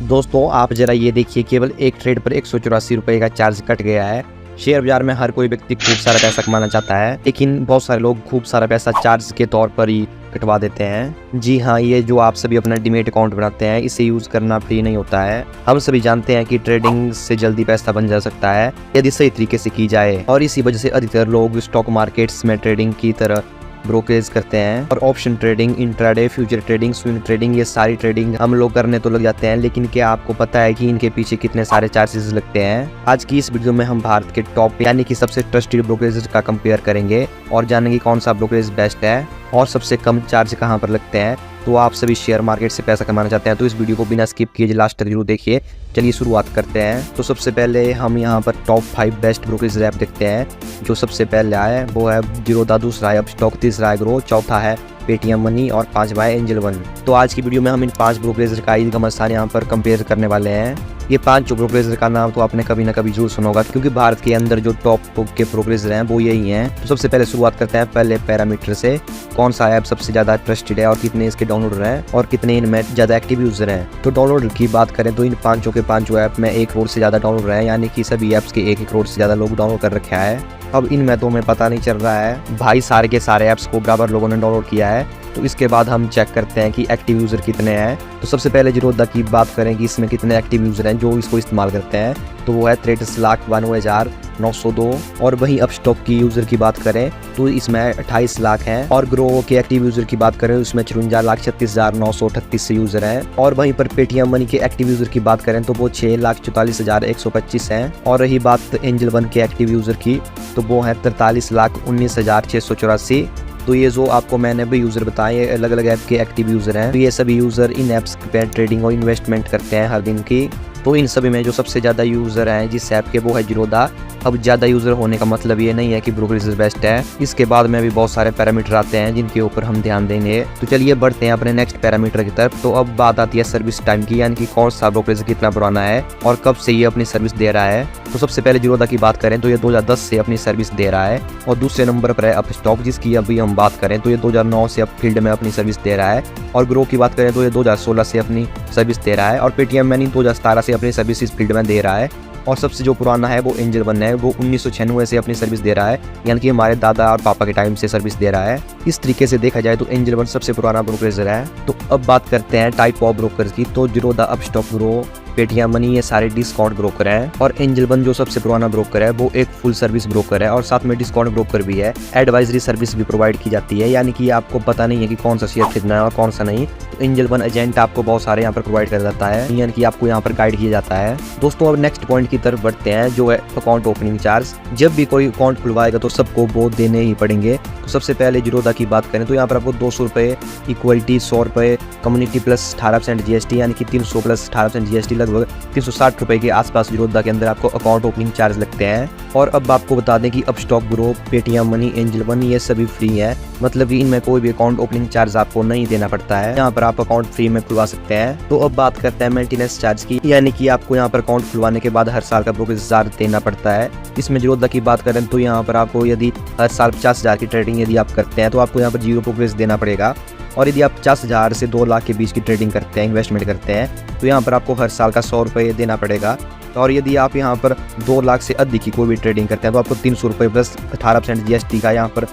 दोस्तों आप जरा ये देखिए, केवल एक ट्रेड पर 184 रुपये का चार्ज कट गया है। शेयर बाजार में हर कोई व्यक्ति खूब सारा पैसा कमाना चाहता है, लेकिन बहुत सारे लोग खूब सारा पैसा चार्ज के तौर पर ही कटवा देते हैं। जी हाँ, ये जो आप सभी अपना डीमैट अकाउंट बनाते हैं, इसे यूज़ करना फ्री नहीं होता है। हम सभी जानते हैं कि ट्रेडिंग से जल्दी पैसा बन जा सकता है यदि सही तरीके से की जाए, और इसी वजह से अधिकतर लोग स्टॉक मार्केट्स में ट्रेडिंग की तरह ब्रोकरेज करते हैं। और option trading, intraday, future trading, swing trading, ये सारी ट्रेडिंग हम लोग करने तो लग जाते हैं, लेकिन क्या आपको पता है कि इनके पीछे कितने सारे चार्जेस लगते हैं? आज की इस वीडियो में हम भारत के टॉप यानी कि सबसे ट्रस्टेड ब्रोकरेज का कंपेयर करेंगे और जानेंगे कौन सा ब्रोकरेज बेस्ट है और सबसे कम चार्ज कहाँ पर लगते हैं। तो आप सभी शेयर मार्केट से पैसा कमाना चाहते हैं तो इस वीडियो को बिना स्किप किए लास्ट तक जरूर देखिए। चलिए शुरुआत करते हैं। तो सबसे पहले हम यहाँ पर टॉप 5 बेस्ट ब्रोकरेज ऐप देखते हैं। जो सबसे पहले आया है वो है जीरोधा, दूसरा है अपस्टॉक, तीसरा है ग्रो, चौथा है पेटीएम मनी और 5वां है एंजल वन। तो आज की वीडियो में हम इन 5 ब्रोकरेज का इनकम स्थान यहाँ पर कंपेयर करने वाले हैं। ये 5 ब्रोकरेज का नाम तो आपने कभी ना कभी जरूर सुना होगा, क्योंकि भारत के अंदर जो टॉप के ब्रोकरेज हैं वो यही हैं। तो सबसे पहले शुरुआत करते हैं पहले पैरामीटर से। कौन सा ऐप सबसे ज़्यादा ट्रस्टेड है और कितने इसके डाउनलोडर हैं और कितने इनमें ज़्यादा एक्टिव यूज़र हैं। तो डाउनलोडर की बात करें तो इन 5 के 5 ऐप में 1 करोड़ से ज़्यादा डाउनलोडर हैं, यानी कि सभी ऐप्स के 1 करोड़ से ज़्यादा लोग डाउनलोड कर रखा है। अब इनमें तो हमें पता नहीं चल रहा है भाई, सारे के सारे ऐप्स को बराबर लोगों ने डाउनलोड किया है। तो इसके बाद हम चेक करते हैं कि एक्टिव यूज़र कितने हैं। तो सबसे पहले जीरोधा की बात करें कि इसमें कितने एक्टिव यूज़र हैं जो इसको इस्तेमाल करते हैं, तो वो है 63,92,902। और वहीं अपस्टॉक की यूज़र की बात करें तो इसमें 28 लाख हैं। और ग्रो के एक्टिव यूज़र की बात करें उसमें 54,36,938 यूज़र हैं। और वहीं पर पेटीएम मनी के एक्टिव यूज़र की बात करें तो वो 6,44,125 हैं। और रही बात एंजल वन के एक्टिव यूज़र की तो वो है 43,19,684। तो ये जो आपको मैंने भी यूज़र बताए, ये अलग अलग ऐप के एक्टिव यूज़र हैं। तो ये सभी यूज़र इन ऐप्स पे ट्रेडिंग और इन्वेस्टमेंट करते हैं हर दिन की। तो इन सभी में जो सबसे ज़्यादा यूज़र हैं जिस ऐप के, वो है जीरोधा। अब ज़्यादा यूज़र होने का मतलब ये नहीं है कि ब्रोकरेज बेस्ट है। इसके बाद में भी बहुत सारे पैरामीटर आते हैं जिनके ऊपर हम ध्यान देंगे। तो चलिए बढ़ते हैं अपने नेक्स्ट पैरामीटर की तरफ। तो अब बात आती है सर्विस टाइम की, यानी कि कौन सा ब्रोकरेज कितना पुराना है और कब से ये अपनी सर्विस दे रहा है। तो सबसे पहले जीरोधा की बात करें तो ये 2010 से अपनी सर्विस दे रहा है। और दूसरे नंबर पर है अपस्टॉक, जिसकी अभी हम बात करें तो ये 2009 से अब फील्ड में अपनी सर्विस दे रहा है। और ग्रो की बात करें तो ये 2016 से अपनी सर्विस दे रहा है। और पेटीएम मनी 2017 से अपनी सर्विस इस फील्ड में दे रहा है। और सबसे जो पुराना है वो एंजल वन है, वो 1996 से अपनी सर्विस दे रहा है, यानी कि हमारे दादा और पापा के टाइम से सर्विस दे रहा है। इस तरीके से देखा जाए तो एंजल वन सबसे पुराना ब्रोकरेज है। तो अब बात करते हैं टाइप ऑफ ब्रोकर की। तो Zerodha, Upstox, grow, Paytm money ये सारे डिस्काउंट ब्रोकर हैं। और एंजल वन जो सबसे पुराना ब्रोकर है वो एक फुल सर्विस ब्रोकर है और साथ में डिस्काउंट ब्रोकर भी है। एडवाइजरी सर्विस भी प्रोवाइड की जाती है, यानी कि आपको पता नहीं है कि कौन सा शेयर खरीदना है और कौन सा नहीं। तो एंजल वन एजेंट आपको बहुत सारे यहाँ पर प्रोवाइड कर जाता है, यानी कि आपको यहाँ पर गाइड किया जाता है। दोस्तों अब नेक्स्ट पॉइंट की तरफ बढ़ते हैं, जो है अकाउंट ओपनिंग चार्ज। जब भी कोई अकाउंट खुलवाएगा तो सबको वो देने ही पड़ेंगे। तो सबसे पहले जीरोधा की बात करें तो यहाँ पर आपको 200 रुपये इक्वलिटी, 100 रुपये कम्युनिटी प्लस 18% जीएसटी, यानी कि 300 प्लस 18% जीएसटी, लगभग 360 रुपये के आसपास जीरोधा के अंदर आपको अकाउंट ओपनिंग चार्ज लगते हैं। और अब आपको बता दें कि Upstox, grow, Paytm money, angel one ये सभी फ्री है, मतलब कि इनमें कोई भी अकाउंट ओपनिंग चार्ज आपको नहीं देना पड़ता है। यहाँ पर आप अकाउंट फ्री में खुलवा सकते हैं। तो अब बात करते हैं मेंटेनेंस चार्ज की, यानी कि आपको यहाँ पर अकाउंट खुलवाने के बाद हर साल का ब्रोकरेज चार्ज देना पड़ता है। इसमें जीरोधा की बात करें तो यहाँ पर आपको यदि हर साल 50,000 की ट्रेडिंग यदि आप करते हैं तो आपको यहाँ पर 0 ब्रोकरेज देना पड़ेगा। और यदि आप 50,000 से 2 लाख के बीच की ट्रेडिंग करते हैं, इन्वेस्टमेंट करते हैं, तो यहाँ पर आपको हर साल का 100 रुपये देना पड़ेगा। और यदि आप यहाँ पर 2 लाख से अधिक की कोई भी ट्रेडिंग करते हैं तो आपको 300 रुपये प्लस 18% जीएसटी का यहाँ पर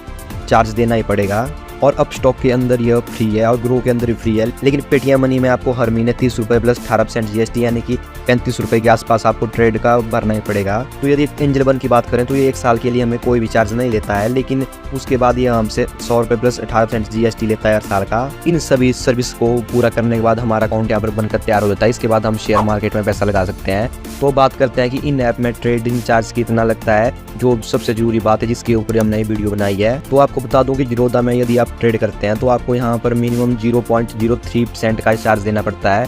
चार्ज देना ही पड़ेगा। और अपस्टॉक के अंदर यह फ्री है और ग्रो के अंदर भी फ्री है, लेकिन पेटीएम मनी में आपको हर महीने 30 रुपये प्लस 18% जीएसटी, यानी कि 35 रुपये के आसपास आपको ट्रेड का भरना ही पड़ेगा। तो यदि एंजल वन की बात करें तो ये 1 साल के लिए हमें कोई भी चार्ज नहीं लेता है, लेकिन उसके बाद ये हमसे 100 रुपये प्लस 18% जीएसटी लेता है हर साल का। इन सभी सर्विस को पूरा करने के बाद हमारा अकाउंट यहाँ पर बनकर तैयार हो जाता है। इसके बाद हम शेयर मार्केट में पैसा लगा सकते हैं। तो बात करते हैं कि इन ऐप में ट्रेडिंग चार्ज कितना लगता है, जो सबसे जरूरी बात है जिसके ऊपर हमने वीडियो बनाई है। तो आपको बता दूं कि जीरोधा में यदि आप ट्रेड करते हैं तो आपको यहाँ पर मिनिमम 0.03% का चार्ज देना पड़ता है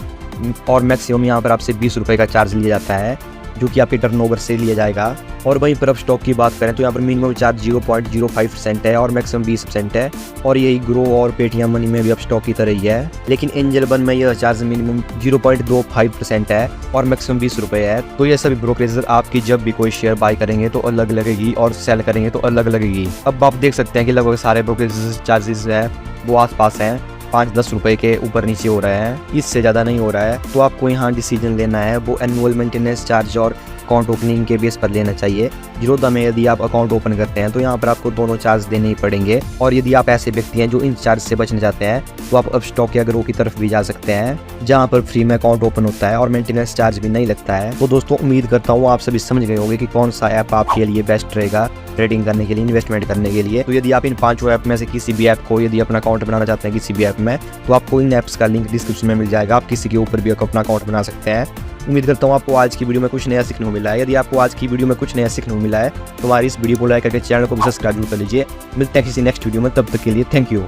और मैक्सिमम यहाँ पर आपसे 20 रुपये का चार्ज लिया जाता है, जो कि आपके टर्नओवर से लिया जाएगा। और वहीं पर अपस्टॉक की बात करें तो यहाँ पर मिनिमम चार्ज 0.05% है और मैक्सिमम 20% है। और यही ग्रो और पेटीएम मनी में भी अपस्टॉक की तरह ही है, लेकिन एंजल वन में यह चार्ज मिनिमम 0.25% है और मैक्सिमम 20 रुपये है। तो ये सभी ब्रोकरेज आपकी जब भी कोई शेयर बाय करेंगे तो अलग लगेगी और सेल करेंगे तो अलग लगेगी। अब आप देख सकते हैं कि लगभग सारे ब्रोकरेज चार्जेस है वो आसपास हैं। 5-10 रुपए के ऊपर नीचे हो रहा है, इससे ज़्यादा नहीं हो रहा है। तो आपको यहाँ डिसीजन लेना है वो एनुअल मेंटेनेंस चार्ज और अकाउंट ओपनिंग के बेस पर लेना चाहिए। जीरोधा में यदि आप अकाउंट ओपन करते हैं तो यहाँ पर आपको दोनों चार्ज देने ही पड़ेंगे। और यदि आप ऐसे व्यक्ति हैं जो इन चार्ज से बचना चाहते हैं तो आप अब स्टॉक या ग्रो की तरफ भी जा सकते हैं, जहाँ पर फ्री में अकाउंट ओपन होता है और मेंटेनेंस चार्ज भी नहीं लगता है। तो दोस्तों उम्मीद करता हूँ आप सभी समझ गए होंगे कि कौन सा ऐप आपके लिए बेस्ट रहेगा ट्रेडिंग करने के लिए, इन्वेस्टमेंट करने के लिए। तो यदि आप इन 5 ऐप में से किसी भी ऐप को यदि अपना अकाउंट बनाना चाहते हैं किसी भी ऐप में, तो आपको इन ऐप्स का लिंक डिस्क्रिप्शन में मिल जाएगा। आप किसी के ऊपर भी अपना अकाउंट बना सकते हैं। उम्मीद करता हूँ आपको आज की वीडियो में कुछ नया सीखने को मिला है। यदि आपको आज की वीडियो में कुछ नया सीखने को मिला है तो हमारी इस वीडियो को लाइक करके चैनल को भी सब्सक्राइब जरूर कर लीजिए। मिलते हैं किसी नेक्स्ट वीडियो में, तब तक के लिए थैंक यू।